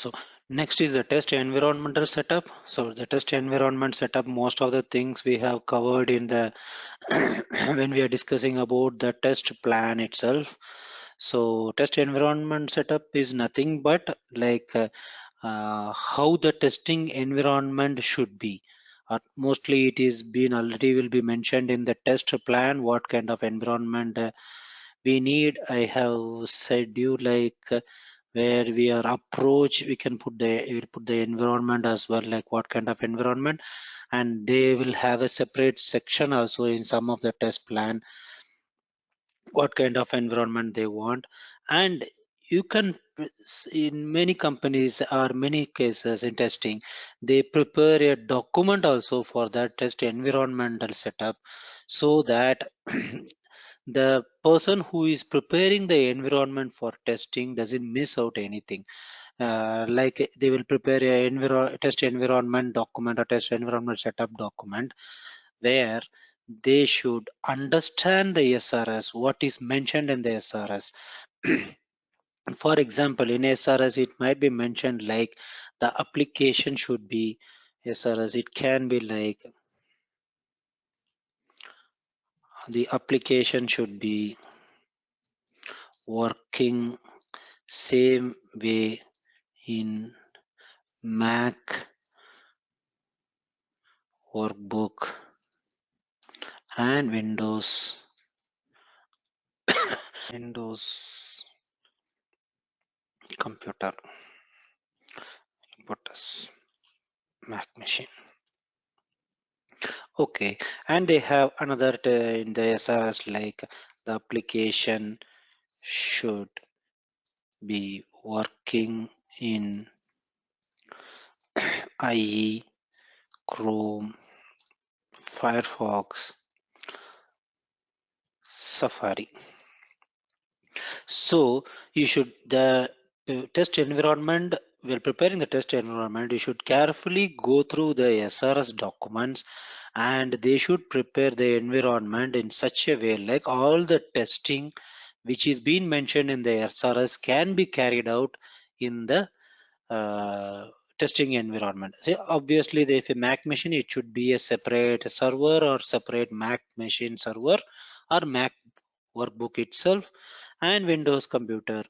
So next is the test environmental setup. So the test environment setup, most of the things we have covered in the when we are discussing about the test plan itself. So test environment setup is nothing but like how the testing environment should be. Mostly it is been already will be mentioned in the test plan what kind of environment we need. I have said you like where we are approach we can put the we'll put the environment as well, like what kind of environment, and they will have a separate section also in some of the test plan what kind of environment they want. And you can in many companies or many cases in testing they prepare a document also for that test environmental setup, so that the person who is preparing the environment for testing doesn't miss out anything. Like they will prepare a test environment document or test environment setup document where they should understand the SRS, what is mentioned in the SRS. For example, in SRS, it might be mentioned like the application should be SRS. It can be like the application should be working same way in Mac workbook and Windows computer, computers, Mac machine. Okay, and they have another in the SRS like the application should be working in IE, Chrome, Firefox, Safari. So you should the test environment, while preparing the test environment, you should carefully go through the SRS documents, and they should prepare the environment in such a way like all the testing which is being mentioned in the SRS can be carried out in the testing environment. See, obviously, if a Mac machine, it should be a separate server or separate Mac machine server or Mac workbook itself and Windows computer.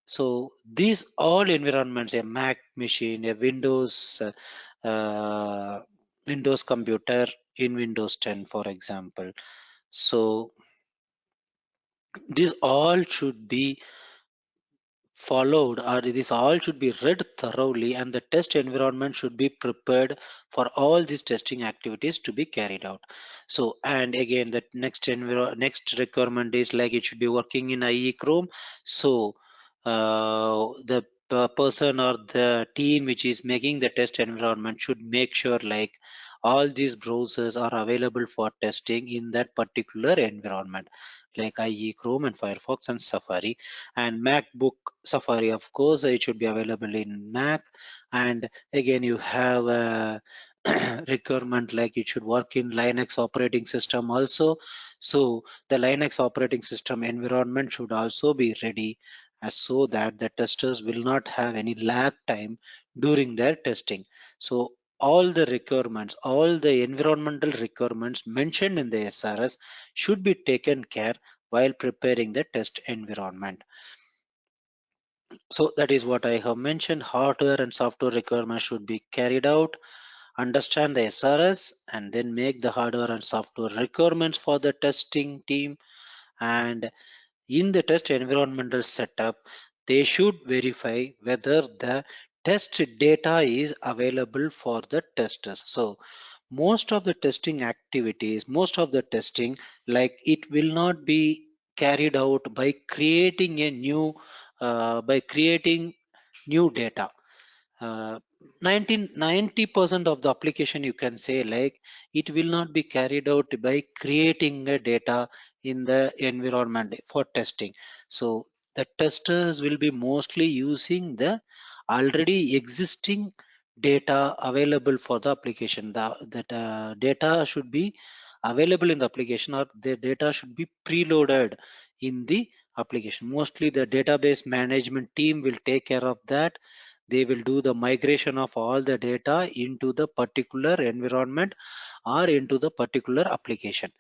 So these all environments, a Mac machine, a Windows computer in Windows 10, for example. So these all should be followed, or this all should be read thoroughly, and the test environment should be prepared for all these testing activities to be carried out. So, and again, the next requirement is like it should be working in IE Chrome. So the person or the team which is making the test environment should make sure like all these browsers are available for testing in that particular environment, like IE Chrome and Firefox and Safari. And MacBook Safari, of course, it should be available in Mac. And again, you have a requirement like it should work in Linux operating system also. So the Linux operating system environment should also be ready, so that the testers will not have any lag time during their testing. So all the requirements, all the environmental requirements mentioned in the SRS should be taken care while preparing the test environment. So that is what I have mentioned. Hardware and software requirements should be carried out. Understand the SRS and then make the hardware and software requirements for the testing team. And in the test environmental setup, they should verify whether the test data is available for the testers. So most of the testing activities, most of the testing, like it will not be carried out by creating a new by creating new data. uh, 90% of the application you can say like it will not be carried out by creating a data in the environment for testing. So the testers will be mostly using the already existing data available for the application. That data should be available in the application, or the data should be preloaded in the application. Mostly the database management team will take care of that. they will do the migration of all the data into the particular environment or into the particular application.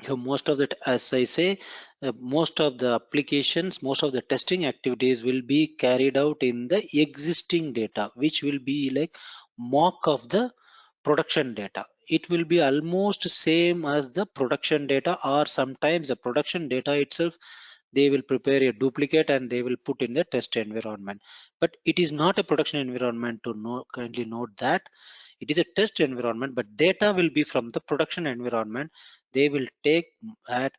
So most of the, as I say, most of the applications, most of the testing activities will be carried out in the existing data, which will be like mock of the production data. It will be almost same as the production data, or sometimes the production data itself, they will prepare a duplicate and they will put in the test environment. But it is not a production environment, to know, kindly note that it is a test environment, but data will be from the production environment. They will take that,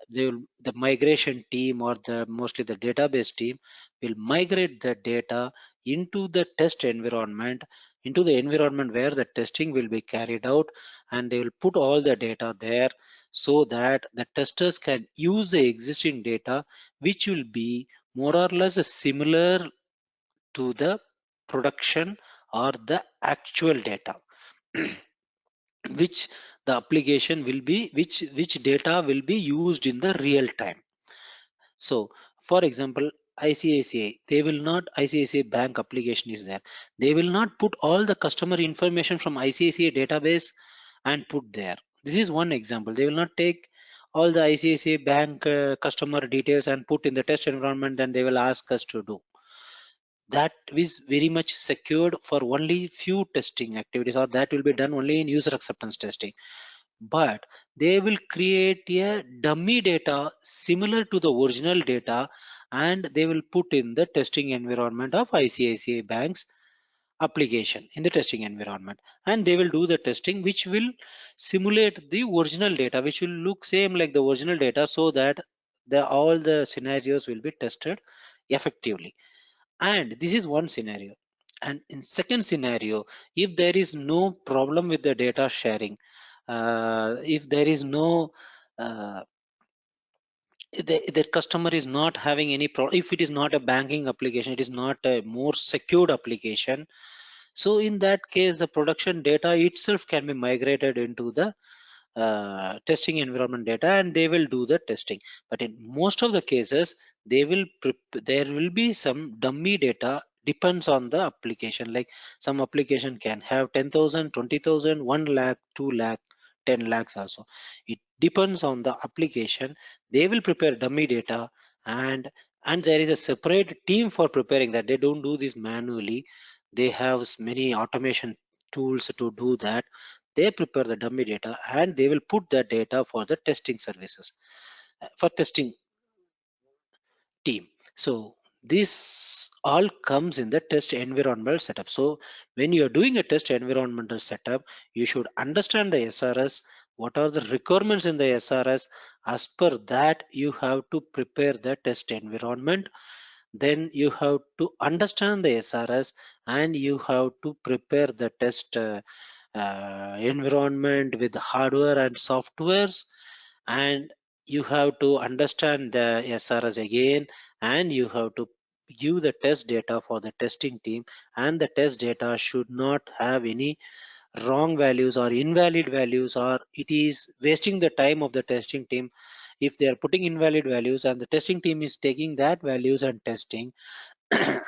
the migration team or the mostly the database team will migrate the data into the test environment, into the environment where the testing will be carried out, and they will put all the data there so that the testers can use the existing data, which will be more or less similar to the production or the actual data. Which the application will be, which data will be used in the real time. So for example, ICICI, they will not, ICICI bank application is there, they will not put all the customer information from ICICI database and put there. This is one example. They will not take all the ICICI bank customer details and put in the test environment, then they will ask us to do. That is very much secured for only few testing activities, or that will be done only in user acceptance testing. But they will create a dummy data similar to the original data, and they will put in the testing environment of ICICI Bank's application in the testing environment, and they will do the testing which will simulate the original data, which will look same like the original data, so that all the scenarios will be tested effectively. And this is one scenario. And in second scenario, if there is no problem with the data sharing, if there is no uh, the customer is not having any problem, if it is not a banking application, it is not a more secured application, so in that case the production data itself can be migrated into the testing environment data, and they will do the testing. But in most of the cases, they will there will be some dummy data, depends on the application. Like some application can have 10,000, 20,000, 1 lakh, 2 lakh, 10 lakhs also. It depends on the application. They will prepare dummy data, and there is a separate team for preparing that. They don't do this manually. They have many automation tools to do that. They prepare the dummy data and they will put that data for the testing services, for testing team. So this all comes in the test environmental setup. So when you are doing a test environmental setup, you should understand the SRS, what are the requirements in the SRS. As per that, you have to prepare the test environment. Then you have to understand the SRS, and you have to prepare the test environment with hardware and softwares, and you have to understand the SRS again, and you have to give the test data for the testing team, and the test data should not have any wrong values or invalid values, or it is wasting the time of the testing team if they are putting invalid values and the testing team is taking that values and testing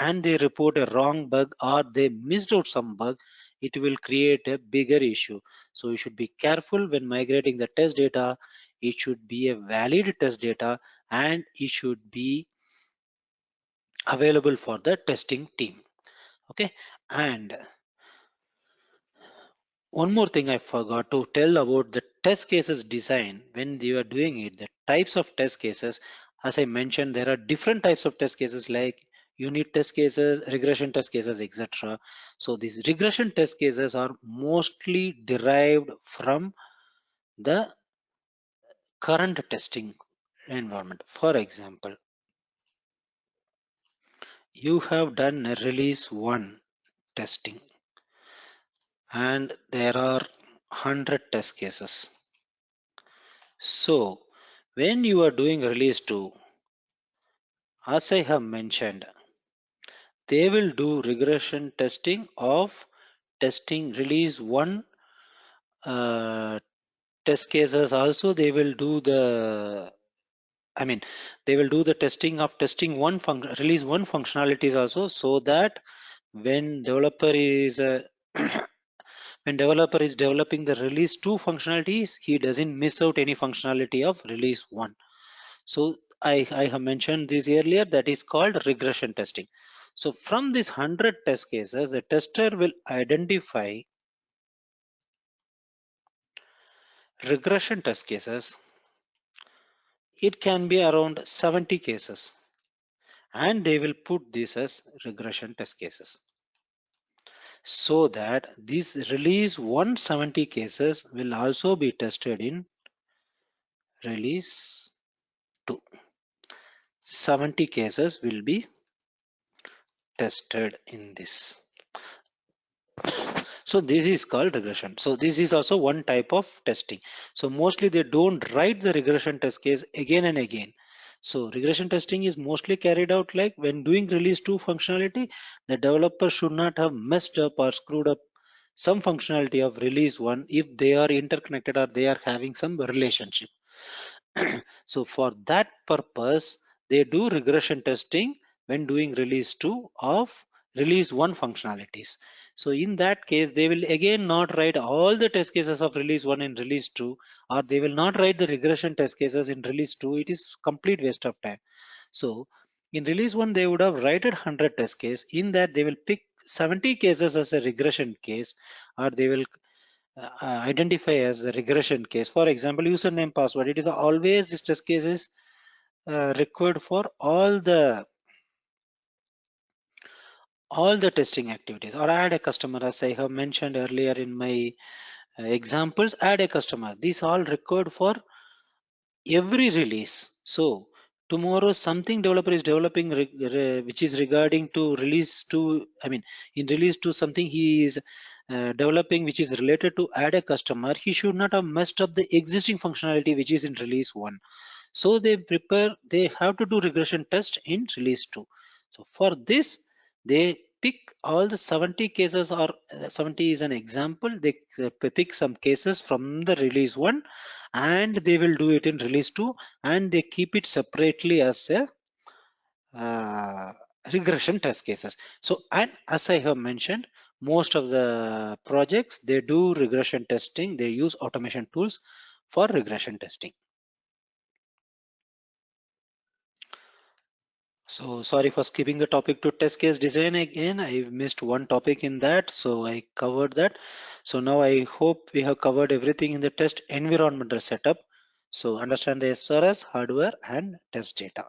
and they report a wrong bug or they missed out some bug, it will create a bigger issue. So you should be careful when migrating the test data. It should be a valid test data, and it should be available for the testing team. Okay. And one more thing I forgot to tell about the test cases design. When you are doing it, the types of test cases, as I mentioned, there are different types of test cases like unit test cases, regression test cases, etc. So these regression test cases are mostly derived from the current testing environment. For example, you have done a release 1 testing and there are 100 test cases. So when you are doing release 2, as I have mentioned, they will do regression testing of testing release 1 uh, test cases. Also, they will do the I mean, they will do the testing of testing release one functionalities also, so that when developer is when developer is developing the release 2 functionalities, he doesn't miss out any functionality of release 1. So I have mentioned this earlier, that is called regression testing. So from these 100 test cases, the tester will identify regression test cases. It can be around 70 cases, and they will put this as regression test cases, so that these release 170 cases will also be tested in release 2. 70 cases will be tested in this. So this is called regression. So this is also one type of testing. So mostly they don't write the regression test case again and again. So regression testing is mostly carried out like when doing release 2 functionality, the developer should not have messed up or screwed up some functionality of release 1 if they are interconnected or they are having some relationship. So for that purpose, they do regression testing when doing release 2 of release 1 functionalities. So in that case, they will again not write all the test cases of release 1 in release 2, or they will not write the regression test cases in release 2. It is complete waste of time. So in release 1, they would have written 100 test case. In that, they will pick 70 cases as a regression case, or they will identify as a regression case. For example, username password. It is always this test case is required for all the testing activities. Or add a customer, as I have mentioned earlier in my examples. Add a customer. These all required for every release. So tomorrow something developer is developing which is regarding to release to, I mean, in release to something he is developing which is related to add a customer, he should not have messed up the existing functionality which is in release 1. So they have to do regression test in release 2. So for this, they pick all the 70 cases, or 70 is an example. They pick some cases from the release 1, and they will do it in release 2, and they keep it separately as a uh, regression test cases. So, and as I have mentioned, most of the projects, they do regression testing. They use automation tools for regression testing. So sorry for skipping the topic to test case design again. I missed one topic in that, so I covered that. So now I hope we have covered everything in the test environmental setup. So understand the SRS, hardware, and test data.